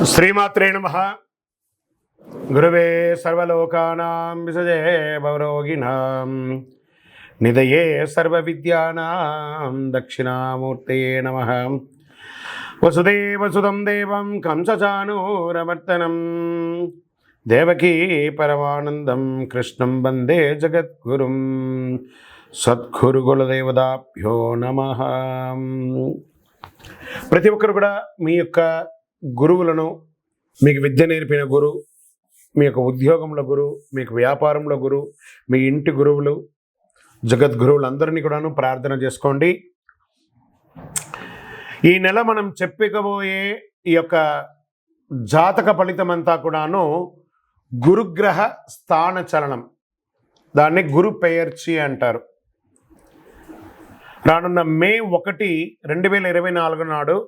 శ్రీమాత్రే నమః. గురవే సర్వలోకానాం విసజే భవరోగిణాం నిధయే సర్వవిద్యానాం దక్షిణామూర్తయే నమః. వసుదేవసుతం దేవం కంసచానూరమర్దనం దేవకీ పరమానందం కృష్ణం వందే జగద్గురుం. సద్గురుకులదేవతాభ్యో నమః. ప్రతి ఒక్కరు కూడా మీ యొక్క గురువులను, మీకు విద్య నేర్పిన గురువు, మీ యొక్క ఉద్యోగంలో గురువు, మీకు వ్యాపారంలో గురువు, మీ ఇంటి గురువులు, జగద్గురువులందరినీ కూడాను ప్రార్థన చేసుకోండి. ఈ నెల మనం చెప్పుకోబోయే ఈ యొక్క జాతక ఫలితం అంతా కూడాను గురుగ్రహ స్థాన చలనం, దాన్ని గురు పెయర్చి అంటారు. రానున్న మే 1, 2024 నాడు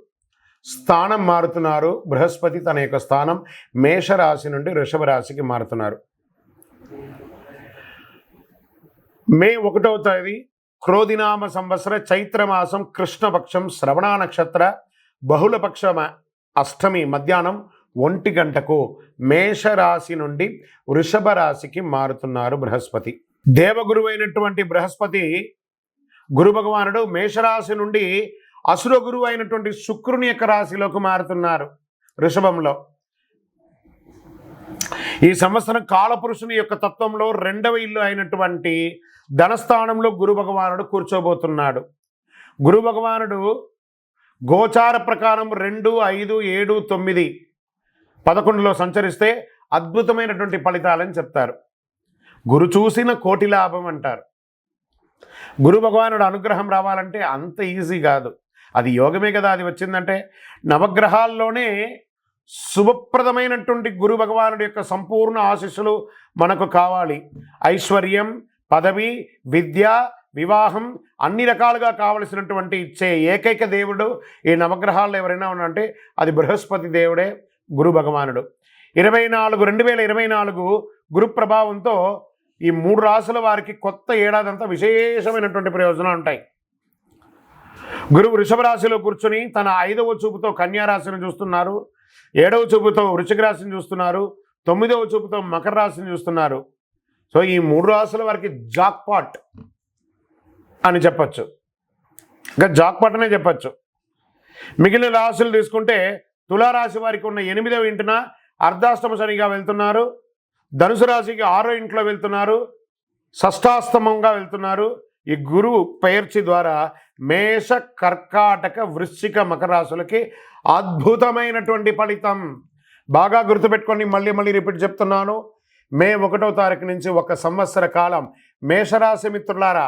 స్థానం మారుతున్నారు. బృహస్పతి తన యొక్క స్థానం మేషరాశి నుండి వృషభ రాశికి మారుతున్నారు. మే 1వ తేదీ క్రోధినామ సంవత్సర చైత్రమాసం కృష్ణపక్షం శ్రవణ నక్షత్ర బహుళపక్ష అష్టమి మధ్యాహ్నం 1 గంటకు మేషరాశి నుండి వృషభ రాశికి మారుతున్నారు బృహస్పతి. దేవగురువు అయినటువంటి బృహస్పతి గురు భగవానుడు మేషరాశి నుండి అసుర గురువు అయినటువంటి శుక్రుని యొక్క రాశిలోకి మారుతున్నారు వృషభంలో. ఈ సంవత్సరం కాలపురుషుని యొక్క తత్వంలో 2వ ఇల్లు అయినటువంటి ధనస్థానంలో గురు భగవానుడు కూర్చోబోతున్నాడు. గురు భగవానుడు గోచార ప్రకారం 2, 5, 7, 9, 11లో సంచరిస్తే అద్భుతమైనటువంటి ఫలితాలని చెప్తారు. గురు చూసిన కోటి లాభం అంటారు. గురు భగవానుడు అనుగ్రహం రావాలంటే అంత ఈజీ కాదు, అది యోగమే కదా. అది వచ్చిందంటే నవగ్రహాల్లోనే శుభప్రదమైనటువంటి గురు భగవానుడి యొక్క సంపూర్ణ ఆశీస్సులు మనకు కావాలి. ఐశ్వర్యం, పదవి, విద్య, వివాహం అన్ని రకాలుగా కావలసినటువంటి ఇచ్చే ఏకైక దేవుడు ఈ నవగ్రహాల్లో ఎవరైనా ఉన్నారంటే అది బృహస్పతి దేవుడే, గురు భగవానుడు. 2024 గురు ప్రభావంతో ఈ 3 రాశుల వారికి కొత్త ఏడాదంతా విశేషమైనటువంటి ప్రయోజనాలు ఉంటాయి. గురువు వృషభ రాశిలో కూర్చొని తన 5వ చూపుతో కన్యా రాశిని చూస్తున్నారు, 7వ చూపుతో వృశ్చిక రాశిని చూస్తున్నారు, 9వ చూపుతో మకర రాశిని చూస్తున్నారు. సో ఈ 3 రాశుల వారికి జాక్పాట్ అని చెప్పచ్చు, ఇంకా జాక్పాట్ అనే చెప్పచ్చు. మిగిలిన రాశులు తీసుకుంటే తులారాశి వారికి ఉన్న 8వ ఇంటిన అర్ధాష్టమ శనిగా వెళ్తున్నారు, ధనుసు రాశికి 6వ ఇంట్లో వెళ్తున్నారు, షష్టాష్టమంగా వెళ్తున్నారు. ఈ గురువు పెయర్చి ద్వారా మేష, కర్కాటక, వృశ్చిక, మకర రాశులకి అద్భుతమైనటువంటి ఫలితం. బాగా గుర్తుపెట్టుకొని మళ్ళీ రిపీట్ చెప్తున్నాను. మే 1వ తారీఖు నుంచి 1 సంవత్సర కాలం మేషరాశి మిత్రులారా,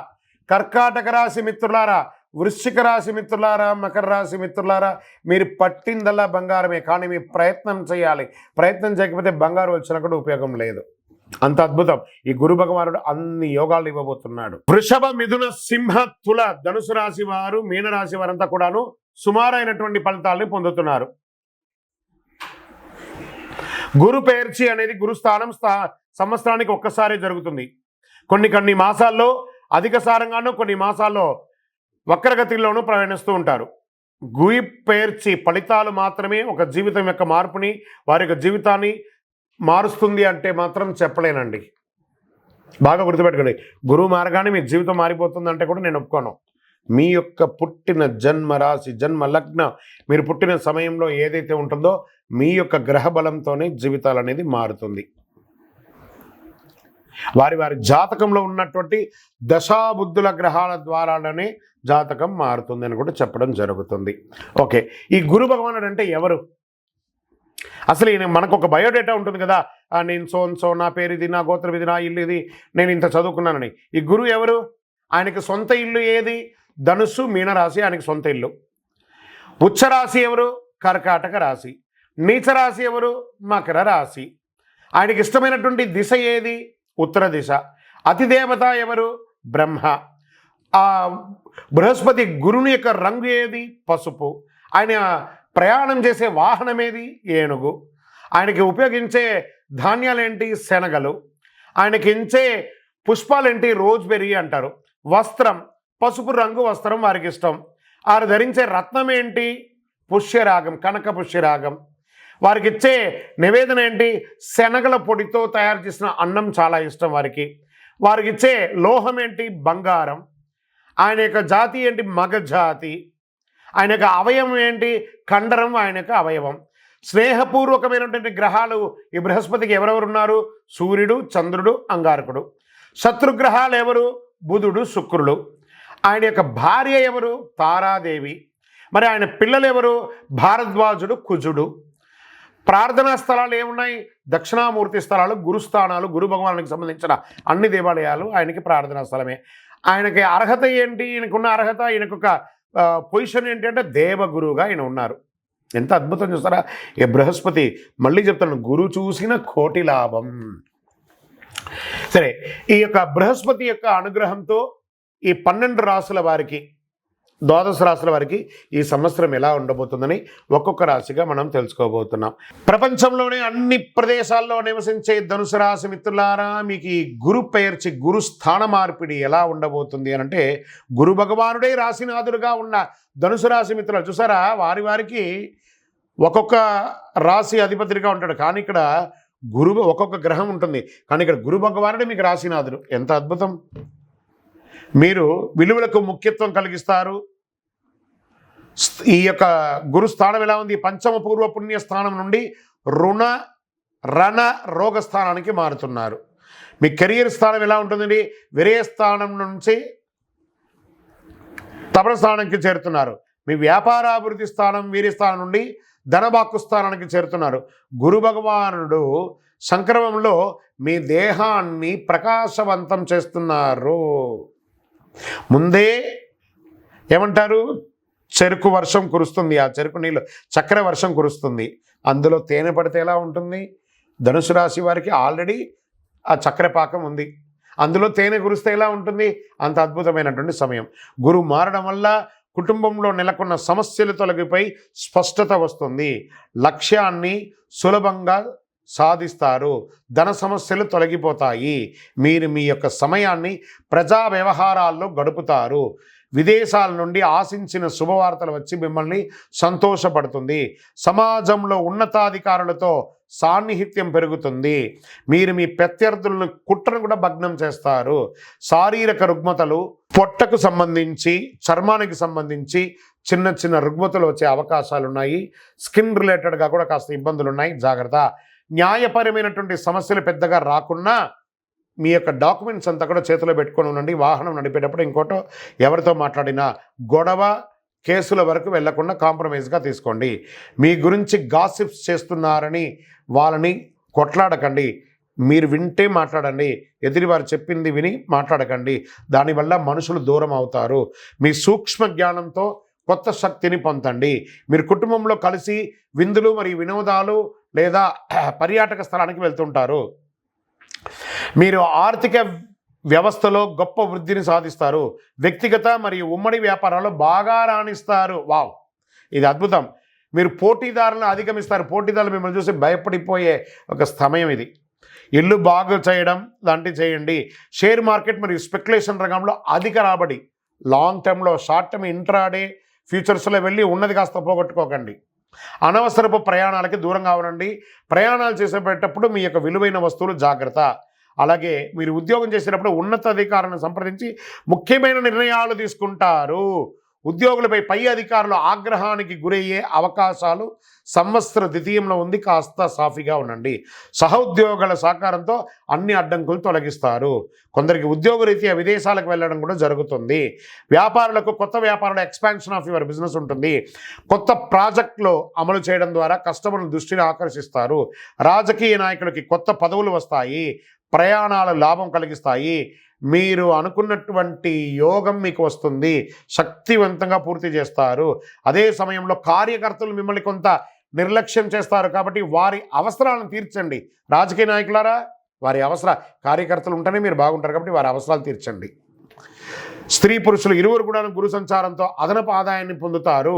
కర్కాటక రాశి మిత్రులారా, వృశ్చిక రాశి మిత్రులారా, మకర రాశి మిత్రులారా, మీరు పట్టిందల్లా బంగారమే. కానీ మీ ప్రయత్నం చేయాలి. ప్రయత్నం చేయకపోతే బంగారు వచ్చినా కూడా ఉపయోగం లేదు. అంత అద్భుతం ఈ గురు భగవానుడు అన్ని యోగాలు ఇవ్వబోతున్నాడు. వృషభ, మిథున, సింహ, తుల, ధనుసు రాశి వారు, మీనరాశి వారంతా కూడాను సుమారైనటువంటి ఫలితాలని పొందుతున్నారు. గురు పెయర్చి అనేది గురుస్థానం సంవత్సరానికి ఒక్కసారి జరుగుతుంది. కొన్ని మాసాల్లో అధిక సారంగానూ, కొన్ని మాసాల్లో వక్రగతిలోనూ ప్రయాణిస్తూ ఉంటారు. గురు పెయర్చి ఫలితాలు మాత్రమే ఒక జీవితం యొక్క మార్పుని, వారి యొక్క జీవితాన్ని మారుస్తుంది అంటే మాత్రం చెప్పలేనండి. బాగా గుర్తుపెట్టుకోండి, గురువు మారగానే మీ జీవితం మారిపోతుందంటే కూడా నేను ఒప్పుకోను. మీ యొక్క పుట్టిన జన్మ రాశి, జన్మ లగ్న, మీరు పుట్టిన సమయంలో ఏదైతే ఉంటుందో మీ యొక్క గ్రహ బలంతోనే జీవితాలు అనేది మారుతుంది. వారి జాతకంలో ఉన్నటువంటి దశాబుద్ధుల గ్రహాల ద్వారానే జాతకం మారుతుంది అని కూడా చెప్పడం జరుగుతుంది. ఓకే, ఈ గురు భగవానుడు అంటే ఎవరు? అసలు మనకు ఒక బయోడేటా ఉంటుంది కదా, నేను సో నా పేరు ఇది, నా గోత్రం ఇది, నా ఇల్లు ఇది, నేను ఇంత చదువుకున్నానని. ఈ గురువు ఎవరు? ఆయనకి సొంత ఇల్లు ఏది? ధనుస్సు, మీనరాశి ఆయనకి సొంత ఇల్లు. ఉచ్చరాశి ఎవరు? కర్కాటక రాశి. నీచరాశి ఎవరు? మకర రాశి. ఆయనకి ఇష్టమైనటువంటి దిశ ఏది? ఉత్తర దిశ. అతిదేవత ఎవరు? బ్రహ్మ. బృహస్పతి గురుని యొక్క రంగు ఏది? పసుపు. ఆయన ప్రయాణం చేసే వాహనం ఏది? ఏనుగు. ఆయనకి ఉపయోగించే ధాన్యాలేంటి? శనగలు. ఆయనకి ఇచ్చే పుష్పాలేంటి? రోజ్బెర్రీ అంటారు. వస్త్రం పసుపు రంగు వస్త్రం వారికి ఇష్టం. వారు ధరించే రత్నం ఏంటి? పుష్యరాగం, కనక పుష్యరాగం. వారికి ఇచ్చే నివేదన ఏంటి? శనగల పొడితో తయారు చేసిన అన్నం చాలా ఇష్టం వారికి. వారికి ఇచ్చే లోహం ఏంటి? బంగారం. ఆయన యొక్క జాతి ఏంటి? మగ జాతి. ఆయన యొక్క అవయవం ఏంటి? కండరం ఆయన యొక్క అవయవం. స్నేహపూర్వకమైనటువంటి గ్రహాలు ఈ బృహస్పతికి ఎవరెవరు ఉన్నారు? సూర్యుడు, చంద్రుడు, అంగారకుడు. శత్రుగ్రహాలు ఎవరు? బుధుడు, శుక్రుడు. ఆయన యొక్క భార్య ఎవరు? తారాదేవి. మరి ఆయన పిల్లలు ఎవరు? భారద్వాజుడు, కుజుడు. ప్రార్థనా స్థలాలు ఏమున్నాయి? దక్షిణామూర్తి స్థలాలు, గురుస్థానాలు, గురు భగవానునికి సంబంధించిన అన్ని దేవాలయాలు ఆయనకి ప్రార్థనా స్థలమే. ఆయనకి అర్హత ఏంటి? ఈయనకున్న అర్హత, ఈయనకొక పొజిషన్ ఏంటి అంటే దేవగురువుగా ఆయన ఉన్నారు. ఎంత అద్భుతం చూస్తారా ఈ బృహస్పతి. మళ్ళీ చెప్తాను, గురు చూసిన కోటి లాభం. సరే, ఈ యొక్క బృహస్పతి యొక్క అనుగ్రహంతో ఈ 12 రాసుల వారికి, ద్వాదశ రాశుల వారికి ఈ సంవత్సరం ఎలా ఉండబోతుందని ఒక్కొక్క రాశిగా మనం తెలుసుకోబోతున్నాం. ప్రపంచంలోనే అన్ని ప్రదేశాల్లో నివసించే ధనుసు రాశి మిత్రులారా, మీకు ఈ గురు పెయర్చి గురు స్థాన మార్పిడి ఎలా ఉండబోతుంది అని అంటే, గురు భగవానుడే రాశినాథుడుగా ఉన్న ధనుసు రాశి మిత్రులు చూసారా, వారికి ఒక్కొక్క రాశి అధిపతిగా ఉంటాడు. కానీ ఇక్కడ గురువు ఒక్కొక్క గ్రహం ఉంటుంది, కానీ ఇక్కడ గురు భగవానుడే మీకు రాశినాథుడు. ఎంత అద్భుతం! మీరు విలువలకు ముఖ్యత్వం కలిగిస్తారు. ఈ యొక్క గురుస్థానం ఎలా ఉంది? పంచమ పూర్వ పుణ్య స్థానం నుండి రణ రోగ స్థానానికి మారుతున్నారు. మీ కెరియర్ స్థానం ఎలా ఉంటుందండి? విరయ స్థానం నుంచి తపన స్థానానికి చేరుతున్నారు. మీ వ్యాపారాభివృద్ధి స్థానం వీర్యస్థానం నుండి ధనబాక్కు స్థానానికి చేరుతున్నారు. గురు భగవానుడు సంక్రమంలో మీ దేహాన్ని ప్రకాశవంతం చేస్తున్నారు. ముందే ఏమంటారు? చెరుకు వర్షం కురుస్తుంది. ఆ చెరుకు నీళ్ళు చక్కెర వర్షం కురుస్తుంది. అందులో తేనె పడితే ఎలా ఉంటుంది? ధనుసు రాశి వారికి ఆల్రెడీ ఆ చక్కెర పాకం ఉంది. అందులో తేనె కురిస్తే ఎలా ఉంటుంది? అంత అద్భుతమైనటువంటి సమయం. గురువు మారడం వల్ల కుటుంబంలో నెలకొన్న సమస్యలు తొలగిపోయి స్పష్టత వస్తుంది. లక్ష్యాన్ని సులభంగా సాధిస్తారు. ధన సమస్యలు తొలగిపోతాయి. మీరు మీ యొక్క సమయాన్ని ప్రజా వ్యవహారాల్లో గడుపుతారు. విదేశాల నుండి ఆశించిన శుభవార్తలు వచ్చి మిమ్మల్ని సంతోషపడుతుంది. సమాజంలో ఉన్నతాధికారులతో సాన్నిహిత్యం పెరుగుతుంది. మీరు మీ ప్రత్యర్థులను కుట్రను కూడా భగ్నం చేస్తారు. శారీరక రుగ్మతలు, పొట్టకు సంబంధించి, చర్మానికి సంబంధించి చిన్న చిన్న రుగ్మతలు వచ్చే అవకాశాలు ఉన్నాయి. స్కిన్ రిలేటెడ్గా కూడా కాస్త ఇబ్బందులు ఉన్నాయి, జాగ్రత్త. న్యాయపరమైనటువంటి సమస్యలు పెద్దగా రాకున్నా మీ యొక్క డాక్యుమెంట్స్ అంతా కూడా చేతిలో పెట్టుకొని ఉండండి. వాహనం నడిపేటప్పుడు ఇంకోటో ఎవరితో మాట్లాడినా గొడవ కేసుల వరకు వెళ్లకుండా కాంప్రమైజ్గా తీసుకోండి. మీ గురించి గాసిప్స్ చేస్తున్నారని వాళ్ళని కొట్లాడకండి. మీరు వింటే మాట్లాడండి, ఎదుటివారు చెప్పింది విని మాట్లాడకండి. దానివల్ల మనుషులు దూరం అవుతారు. మీ సూక్ష్మ జ్ఞానంతో కొత్త శక్తిని పొందండి. మీరు కుటుంబంలో కలిసి విందులు మరియు వినోదాలు లేదా పర్యాటక స్థలానికి వెళ్తుంటారు. మీరు ఆర్థిక వ్యవస్థలో గొప్ప వృద్ధిని సాధిస్తారు. వ్యక్తిగత మరియు ఉమ్మడి వ్యాపారాల్లో బాగా రాణిస్తారు. వావ్, ఇది అద్భుతం. మీరు పోటీదారులను అధిగమిస్తారు. పోటీదారులు మిమ్మల్ని చూసి భయపడిపోయే ఒక సమయం ఇది. ఇల్లు బాగు చేయడం లాంటివి చేయండి. షేర్ మార్కెట్ మరియు స్పెక్యులేషన్ రంగంలో అధిక రాబడి. లాంగ్ టర్మ్లో, షార్ట్ టర్మ్, ఇంట్రాడే, ఫ్యూచర్స్లో వెళ్ళి ఉన్నది కాస్త పోగొట్టుకోకండి. అనవసరపు ప్రయాణాలకి దూరంగా ఉండండి. ప్రయాణాలు చేసేటప్పుడు మీ యొక్క విలువైన వస్తువులు జాగ్రత్త. అలాగే మీరు ఉద్యోగం చేసేటప్పుడు ఉన్నతాధికారులను సంప్రదించి ముఖ్యమైన నిర్ణయాలు తీసుకుంటారు. ఉద్యోగులపై పై అధికారులు ఆగ్రహానికి గురయ్యే అవకాశాలు సంవత్సర ద్వితీయంలో ఉంది. కాస్త సాఫీగా ఉండండి. సహోద్యోగుల సహకారంతో అన్ని అడ్డంకులు తొలగిస్తారు. కొందరికి ఉద్యోగరీత్యా విదేశాలకు వెళ్ళడం కూడా జరుగుతుంది. వ్యాపారులకు కొత్త వ్యాపారాల ఎక్స్పాన్షన్ ఆఫ్ యువర్ బిజినెస్ ఉంటుంది. కొత్త ప్రాజెక్టులు అమలు చేయడం ద్వారా కస్టమర్ల దృష్టిని ఆకర్షిస్తారు. రాజకీయ నాయకులకి కొత్త పదవులు వస్తాయి. ప్రయాణాలు లాభం కలిగిస్తాయి. మీరు అనుకున్నటువంటి యోగం మీకు వస్తుంది. శక్తివంతంగా పూర్తి చేస్తారు. అదే సమయంలో కార్యకర్తలు మిమ్మల్ని కొంత నిర్లక్ష్యం చేస్తారు. కాబట్టి వారి అవసరాలను తీర్చండి. రాజకీయ నాయకులారా, వారి కార్యకర్తలు ఉంటేనే మీరు బాగుంటారు. కాబట్టి వారి అవసరాలు తీర్చండి. స్త్రీ పురుషులు ఇరువురు కూడా గురు సంచారంతో అదనపు ఆదాయాన్ని పొందుతారు.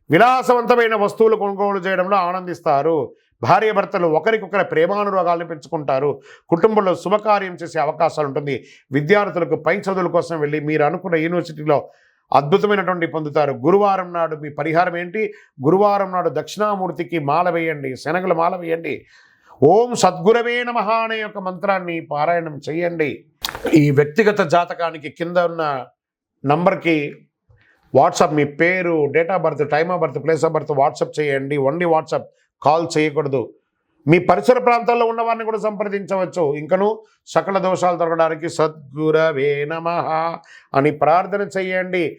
విలాసవంతమైన వస్తువులు కొనుగోలు చేయడంలో ఆనందిస్తారు. భార్యాభర్తలు ఒకరికొకరి ప్రేమానురాగాలను పెంచుకుంటారు. కుటుంబంలో శుభకార్యం చేసే అవకాశాలు ఉంటుంది. విద్యార్థులకు పై చదువుల కోసం వెళ్ళి మీరు అనుకున్న యూనివర్సిటీలో అద్భుతమైనటువంటి పొందుతారు. గురువారం నాడు మీ పరిహారం ఏంటి? గురువారం నాడు దక్షిణామూర్తికి మాల వేయండి, శనగల మాల వేయండి. ఓం సద్గురవే నమః అనే యొక్క మంత్రాన్ని పారాయణం చేయండి. ఈ వ్యక్తిగత జాతకానికి కింద ఉన్న నంబర్కి వాట్సాప్, మీ పేరు, date of birth, time of birth, place of birth WhatsApp చేయండి. ఓన్లీ వాట్సాప్, కాల్ చేయకూడదు. మీ పరిసర ప్రాంతాల్లో ఉన్న వారిని కూడా సంప్రదించవచ్చు. ఇంకను సకల దోషాలు తొలగడానికి సద్గురవే నమః అని ప్రార్థన చేయండి.